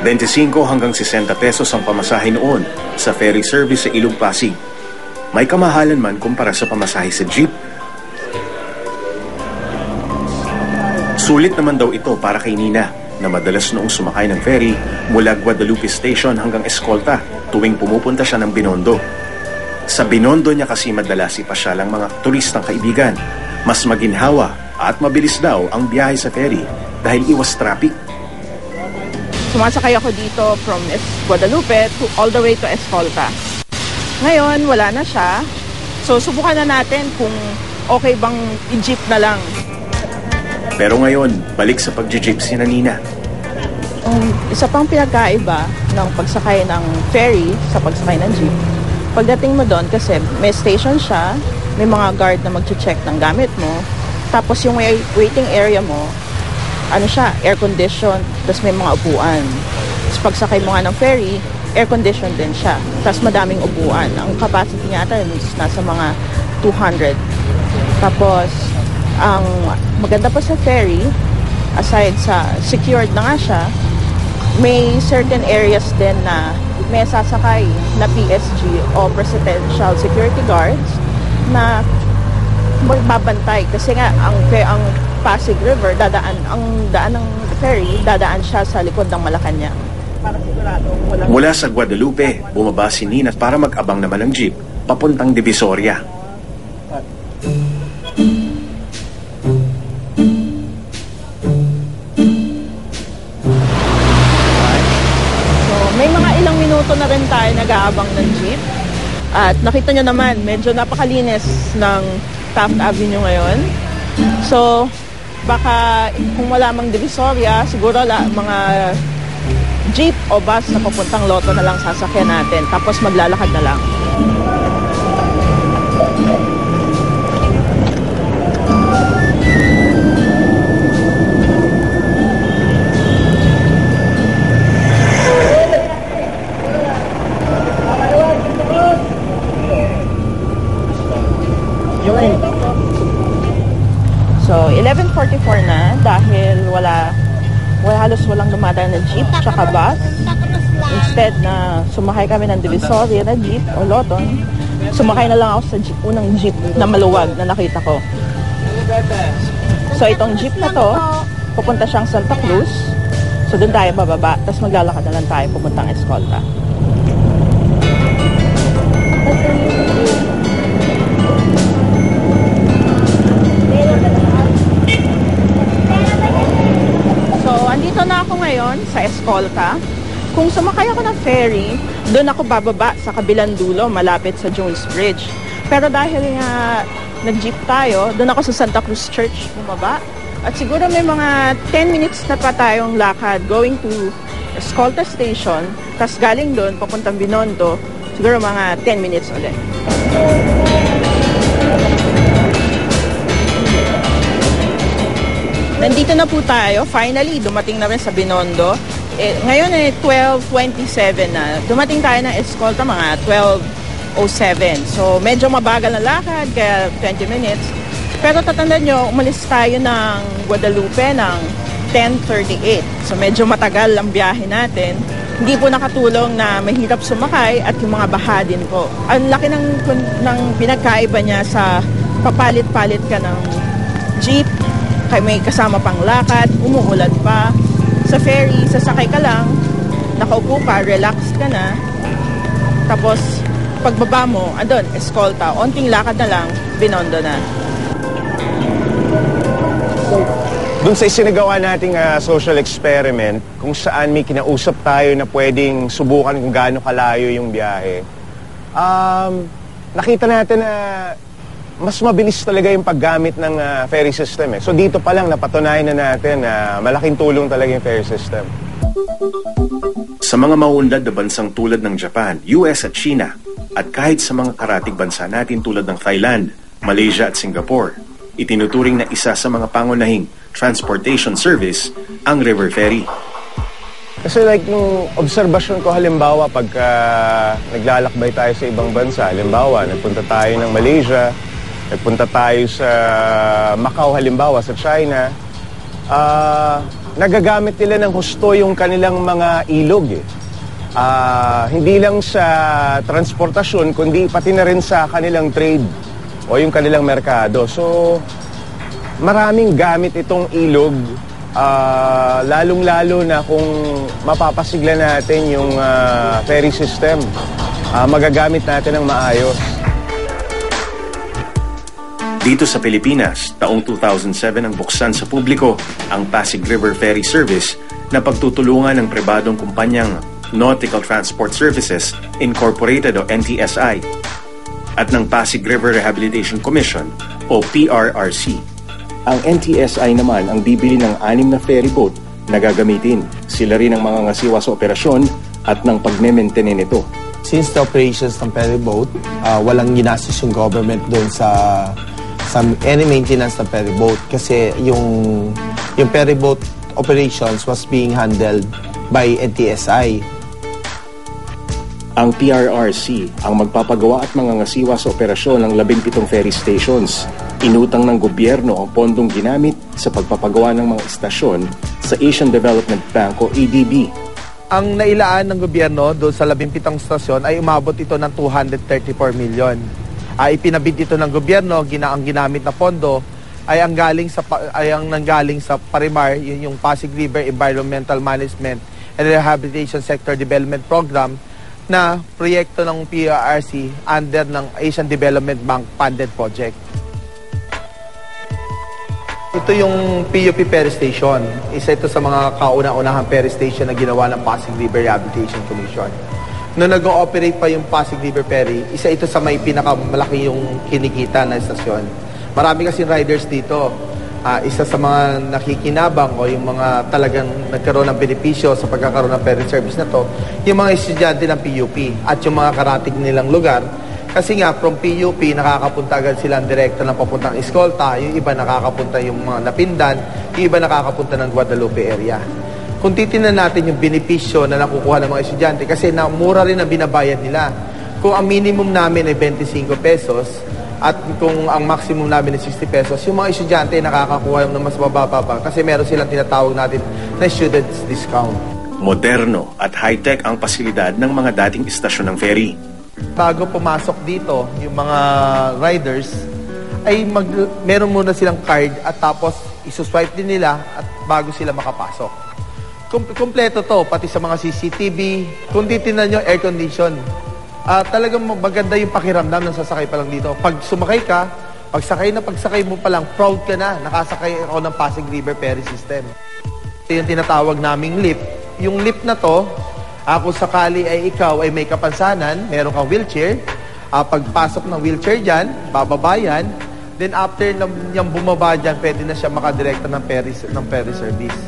25 hanggang 60 pesos ang pamasahe noon sa ferry service sa Ilog Pasig. May kamahalan man kumpara sa pamasahe sa jeep. Sulit naman daw ito para kay Nina na madalas noong sumakay ng ferry mula Guadalupe Station hanggang Escolta tuwing pumupunta siya ng Binondo. Sa Binondo niya kasi madalas ipasyalang mga turistang kaibigan. Mas maginhawa at mabilis daw ang biyahe sa ferry dahil iwas traffic. Sumasakay ako dito from Guadalupe to all the way to Escolta. Ngayon, wala na siya. So, subukan na natin kung okay bang i-jeep na lang. Pero ngayon, balik sa pag-jeep si Nina. Isa pang pinagkaiba ng pagsakay ng ferry sa pagsakay ng jeep. Pagdating mo doon, kasi may station siya, may mga guard na mag-check ng gamit mo. Tapos yung waiting area mo, ano siya, air-conditioned, tapos may mga upuan. Tapos pagsakay mo nga ng ferry, air-conditioned din siya. Tapos madaming upuan. Ang capacity niya ata nasa mga 200. Tapos, ang maganda pa sa ferry, aside sa secured na nga siya, may certain areas din na may sasakay na PSG o Presidential Security Guards na magbabantay. Kasi nga, ang Pasig River, ang daan ng ferry, dadaan siya sa likod ng Malacanang. Mula sa Guadalupe, bumaba si Nina para mag-abang naman ng jeep papuntang Divisoria. May mga ilang minuto na rin tayo nag-aabang ng jeep. At nakita nyo naman, medyo napakalinis ng Taft Avenue ngayon. So, baka kung wala mang Divisoria, siguro mga jeep o bus na papuntang Lotto na lang sasakyan natin. Tapos maglalakad na lang. So, 11:44 na dahil halos walang dumadaan na jeep tsaka bus. Instead na sumakay kami ng Divisoria na jeep o Loton, sumakay na lang ako sa unang jeep na maluwag na nakita ko. So, itong jeep na to, pupunta siyang Santa Cruz. So, doon tayo bababa, tapos maglalakad na lang tayo pupuntang Escolta. Andito na ako ngayon sa Escolta. Kung sumakay ako ng ferry, doon ako bababa sa kabilang dulo, malapit sa Jones Bridge. Pero dahil nga nag-jeep tayo, doon ako sa Santa Cruz Church bumaba. At siguro may mga 10 minutes na pa tayong lakad going to Escolta Station. Tapos galing doon, papuntang Binondo, siguro mga 10 minutes ulit. Nandito na po tayo. Finally, dumating na rin sa Binondo. Ngayon 12:27 na. Dumating tayo ng Escolta mga 12:07. So, medyo mabagal na lakad, kaya 20 minutes. Pero tatandaan nyo, umalis tayo ng Guadalupe ng 10:38. So, medyo matagal ang biyahe natin. Hindi po nakatulong na mahirap sumakay at yung mga baha din po. Ang laki ng pinagkaiba niya sa papalit-palit ka ng jeep, kay may kasama pang lakad, umuulan pa. Sa ferry, sasakay ka lang, nakaupo ka, relaxed ka na. Tapos, pagbaba mo, andun, Escolta, onting lakad na lang, Binondo na. Doon sa isinagawa nating social experiment, kung saan may kinausap tayo na pwedeng subukan kung gaano kalayo yung biyahe, nakita natin na mas mabilis talaga yung paggamit ng ferry system. So dito pa lang napatunayan na natin na malaking tulong talaga yung ferry system. Sa mga mauunlad na bansang tulad ng Japan, US at China, at kahit sa mga karatig bansa natin tulad ng Thailand, Malaysia at Singapore, itinuturing na isa sa mga pangunahing transportation service ang river ferry. Kasi like nung obserbasyon ko halimbawa pagka naglalakbay tayo sa ibang bansa, halimbawa nagpunta tayo ng Malaysia, nagpunta tayo sa Macau halimbawa sa China, nagagamit nila ng husto yung kanilang mga ilog eh. Hindi lang sa transportasyon, kundi pati na rin sa kanilang trade o yung kanilang merkado. So, maraming gamit itong ilog, lalong-lalo na kung mapapasigla natin yung ferry system. Magagamit natin ng maayos. Dito sa Pilipinas, taong 2007 ang buksan sa publiko ang Pasig River Ferry Service na pagtutulungan ng pribadong kumpanyang Nautical Transport Services Incorporated o NTSI at ng Pasig River Rehabilitation Commission o PRRC. Ang NTSI naman ang bibili ng 6 na ferry boat na gagamitin. Sila rin ang mga ngasiwa sa operasyon at ng pagme-maintain nito. Since the operations ng ferry boat, walang ginastos yung government doon sa any maintenance ng ferry boat kasi yung ferry boat operations was being handled by NTSI. Ang PRRC ang magpapagawa at mangangasiwa sa operasyon ng 17 ferry stations. Inutang ng gobyerno ang pondong ginamit sa pagpapagawa ng mga istasyon sa Asian Development Bank o ADB. Ang nailaan ng gobyerno doon sa 17 stasyon ay umabot ito ng 234 million. Ipinabid ito ng gobyerno, ang ginamit na pondo ay ang nanggaling sa Parimar, yung Pasig River Environmental Management and Rehabilitation Sector Development Program na proyekto ng PRRC under ng Asian Development Bank funded project. Ito yung PUP Ferry Station. Isa ito sa mga kauna-unahang ferry station na ginawa ng Pasig River Rehabilitation Commission. Noong nag-ooperate pa yung Pasig River Ferry, isa ito sa may pinakamalaki yung kinikita na estasyon. Marami kasi riders dito. Isa sa mga nakikinabang o yung mga talagang nagkaroon ng benepisyo sa pagkakaroon ng ferry service na to, yung mga estudyante ng PUP at yung mga karating nilang lugar. Kasi nga, from PUP, nakakapunta agad silang direkta ng papuntang Escolta, yung iba nakakapunta yung mga Napindan, yung iba nakakapunta ng Guadalupe area. Kung titingnan natin yung benepisyo na nakukuha ng mga estudyante, kasi mura rin ang binabayad nila. Kung ang minimum namin ay 25 pesos, at kung ang maximum namin ay 60 pesos, yung mga estudyante nakakakuha ng mas mababa pa kasi meron silang tinatawag natin na students discount. Moderno at high-tech ang pasilidad ng mga dating istasyon ng ferry. Bago pumasok dito, yung mga riders, ay meron muna silang card at tapos isuswipe din nila at bago sila makapasok. Kompleto to, pati sa mga CCTV. Kung titignan nyo, air condition. Talagang maganda yung pakiramdam ng sasakay pa lang dito. Pag sumakay ka, pagsakay mo pa lang, proud ka na. Nakasakay ako ng Pasig River Ferry System. Ito yung tinatawag naming lift. Yung lift na to, kung sakali ay ikaw ay may kapansanan, meron kang wheelchair, pagpasok ng wheelchair dyan, bababa yan, then after yung bumaba dyan, pwede na siya makadirekta ng ferry service.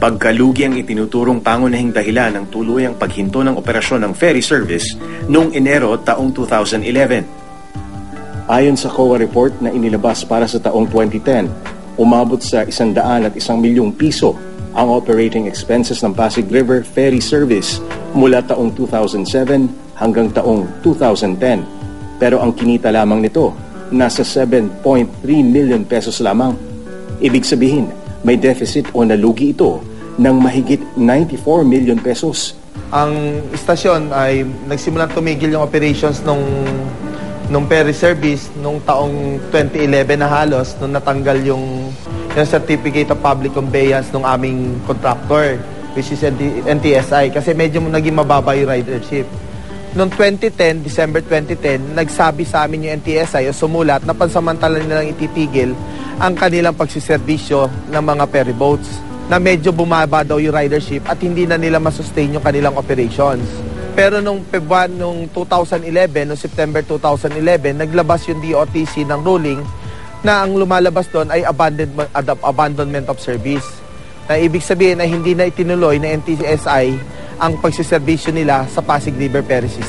Pagkalugi ang itinuturong pangunahing dahilan ng tuluyang paghinto ng operasyon ng ferry service noong Enero taong 2011. Ayon sa COA report na inilabas para sa taong 2010, umabot sa 101 milyong piso ang operating expenses ng Pasig River Ferry Service mula taong 2007 hanggang taong 2010. Pero ang kinita lamang nito, nasa 7.3 million pesos lamang. Ibig sabihin, may deficit o nalugi ito ng mahigit 94 million pesos. Ang istasyon ay nagsimulang tumigil yung operations nung ferry service nung taong 2011 na halos, nung natanggal yung Certificate of Public Conveyance ng aming contractor, which is NTSI, kasi medyo naging mababa yung ridership. Noong 2010, December 2010, nagsabi sa amin yung NTSI o sumulat na pansamantala nilang ititigil ang kanilang pagsiservisyo ng mga ferry boats na medyo bumaba daw yung ridership at hindi na nila masustain yung kanilang operations. Pero nung February, nung 2011, noong September 2011, naglabas yung DOTC ng ruling na ang lumalabas doon ay abandonment of service. Na ibig sabihin na hindi na itinuloy na NTSI ang pagsiservisyo nila sa Pasig River Ferry System.